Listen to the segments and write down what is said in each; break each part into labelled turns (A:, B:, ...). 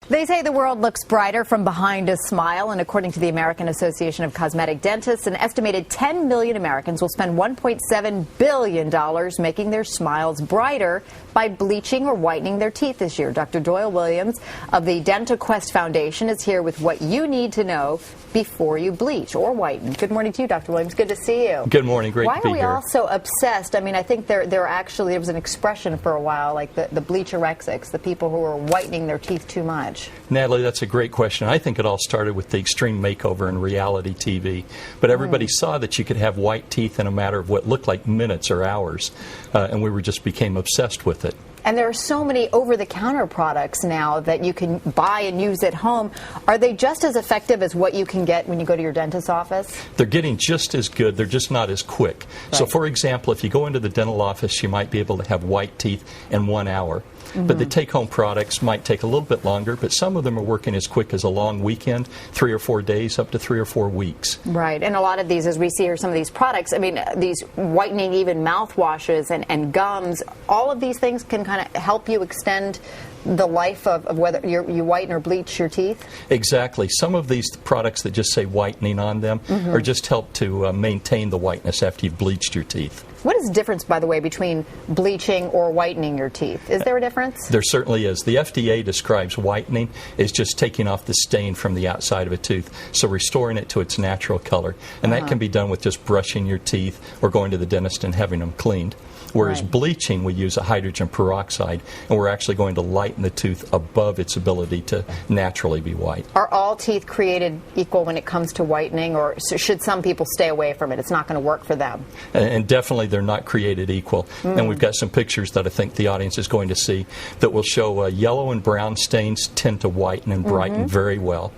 A: They say the world looks brighter from behind a smile, and according to the American Association of Cosmetic Dentists, an estimated 10 million Americans will spend $1.7 billion making their smiles brighter by bleaching or whitening their teeth this year. Dr. Doyle Williams of the DentaQuest Foundation is here with what you need to know before you bleach or whiten. Good morning to you, Dr. Williams. Good to see you.
B: Good morning. Great to be here.
A: Why are we all so obsessed? I mean, I think there was an expression for a while, like the bleacherexics, the people who are whitening their teeth too much.
B: Natalie, that's a great question. I think it all started with the extreme makeover in reality TV. But everybody saw that you could have white teeth in a matter of what looked like minutes or hours, and we just became obsessed with it.
A: And there are so many over-the-counter products now that you can buy and use at home. Are they just as effective as what you can get when you go to your dentist's office?
B: They're getting just as good. They're just not as quick. Right. So, for example, if you go into the dental office, you might be able to have white teeth in 1 hour. But the take-home products might take a little bit longer, but some of them are working as quick as a long weekend, 3 or 4 days, up to 3 or 4 weeks.
A: Right, and a lot of these, as we see here, some of these products, I mean, these whitening, even mouthwashes and gums, all of these things can kind of help you extend the life of whether you whiten or bleach your teeth?
B: Exactly. Some of these products that just say whitening on them are just help to maintain the whiteness after you've bleached your teeth.
A: What is the difference, by the way, between bleaching or whitening your teeth? Is there a difference?
B: There certainly is. The FDA describes whitening as just taking off the stain from the outside of a tooth, so restoring it to its natural color. And that can be done with just brushing your teeth or going to the dentist and having them cleaned. Whereas bleaching, we use a hydrogen peroxide, and we're actually going to lighten the tooth above its ability to naturally be white.
A: Are all teeth created equal when it comes to whitening, or should some people stay away from it? It's not going to work for them.
B: And definitely they're not created equal. And we've got some pictures that I think the audience is going to see that will show yellow and brown stains tend to whiten and brighten very well.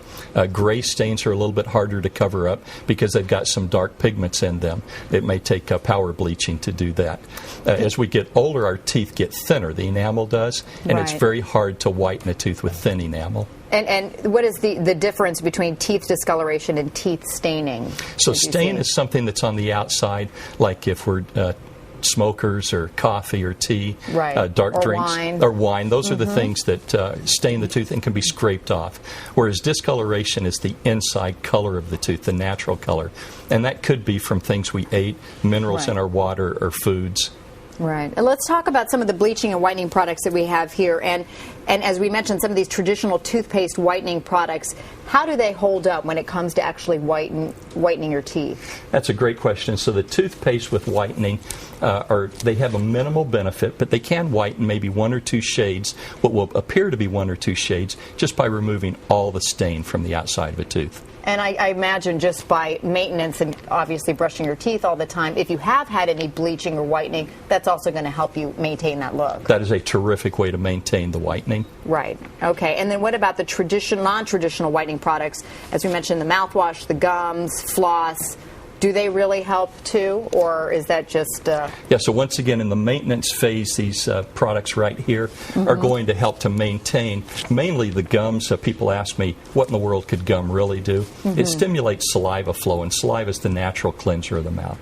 B: Gray stains are a little bit harder to cover up because they've got some dark pigments in them. It may take power bleaching to do that. As we get older, our teeth get thinner, the enamel does, and it's very hard to whiten a tooth with thin enamel.
A: And what is the difference between teeth discoloration and teeth staining?
B: So stain is something that's on the outside, like if we're smokers or coffee or tea, dark
A: or
B: drinks,
A: wine.
B: or wine. Those are the things that stain the tooth and can be scraped off. Whereas discoloration is the inside color of the tooth, the natural color. And that could be from things we ate, minerals in our water, or foods.
A: Right. And let's talk about some of the bleaching and whitening products that we have here. And as we mentioned, some of these traditional toothpaste whitening products, how do they hold up when it comes to actually whitening your teeth?
B: That's a great question. So the toothpaste with whitening, they have a minimal benefit, but they can whiten maybe 1 or 2 shades, what will appear to be 1 or 2 shades, just by removing all the stain from the outside of a tooth.
A: And I imagine just by maintenance and obviously brushing your teeth all the time, if you have had any bleaching or whitening, that's also going to help you maintain that look.
B: That is a terrific way to maintain the whitening.
A: Right. Okay. And then what about the non-traditional whitening products? As we mentioned, the mouthwash, the gums, floss. Do they really help too, or is that just...
B: Yeah, so once again, in the maintenance phase, these products right here are going to help to maintain mainly the gums. People ask me, what in the world could gum really do? It stimulates saliva flow, and saliva is the natural cleanser of the mouth.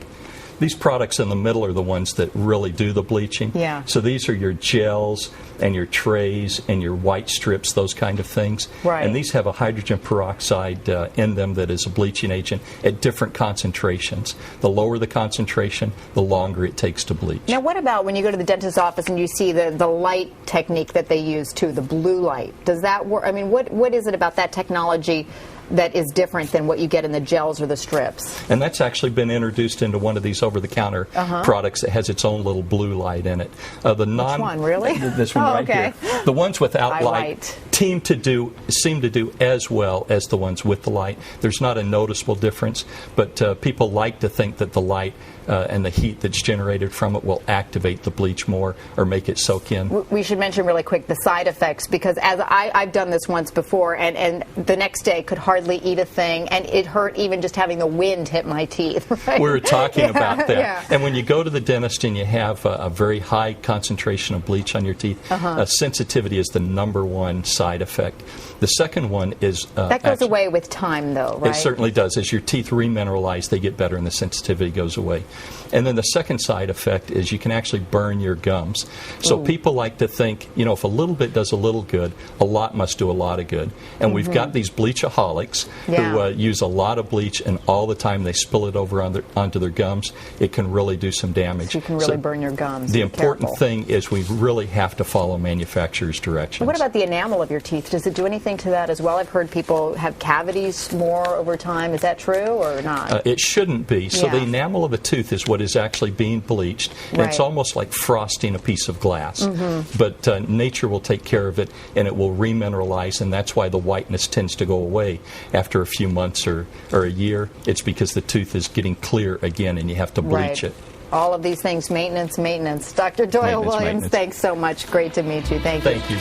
B: These products in the middle are the ones that really do the bleaching.
A: Yeah.
B: So these are your gels and your trays and your white strips, those kind of things.
A: Right.
B: And these have a hydrogen peroxide in them that is a bleaching agent at different concentrations. The lower the concentration, the longer it takes to bleach.
A: Now, what about when you go to the dentist's office and you see the light technique that they use too, the blue light? Does that work? I mean, what is it about that technology that is different than what you get in the gels or the strips?
B: And that's actually been introduced into one of these over-the-counter products that has its own little blue light in it.
A: Which one, really?
B: This one here. The ones without light seem to do as well as the ones with the light. There's not a noticeable difference, but people like to think that the light and the heat that's generated from it will activate the bleach more or make it soak in.
A: We should mention really quick the side effects, because as I've done this once before, and the next day could hardly eat a thing, and it hurt even just having the wind hit my teeth. Right?
B: We were talking about that. And when you go to the dentist and you have a very high concentration of bleach on your teeth, sensitivity is the #1 side side effect. The second one is
A: that goes away with time, though, right?
B: It certainly does. As your teeth remineralize, they get better and the sensitivity goes away. And then the second side effect is you can actually burn your gums. So people like to think, you know, if a little bit does a little good, a lot must do a lot of good. And we've got these bleachaholics who use a lot of bleach, and all the time they spill it over onto their gums. It can really do some damage.
A: So you can really burn your gums.
B: The important thing is we really have to follow manufacturer's directions.
A: What about the enamel of your teeth? Does it do anything to that as well? I've heard people have cavities more over time. Is that true or not?
B: It shouldn't be. So the enamel of a tooth is what is actually being bleached. And it's almost like frosting a piece of glass. But nature will take care of it, and it will remineralize, and that's why the whiteness tends to go away after a few months or a year. It's because the tooth is getting clear again, and you have to bleach it.
A: All of these things, maintenance. Dr. Doyle Williams, thanks so much. Great to meet you. Thank you.
B: Thank you.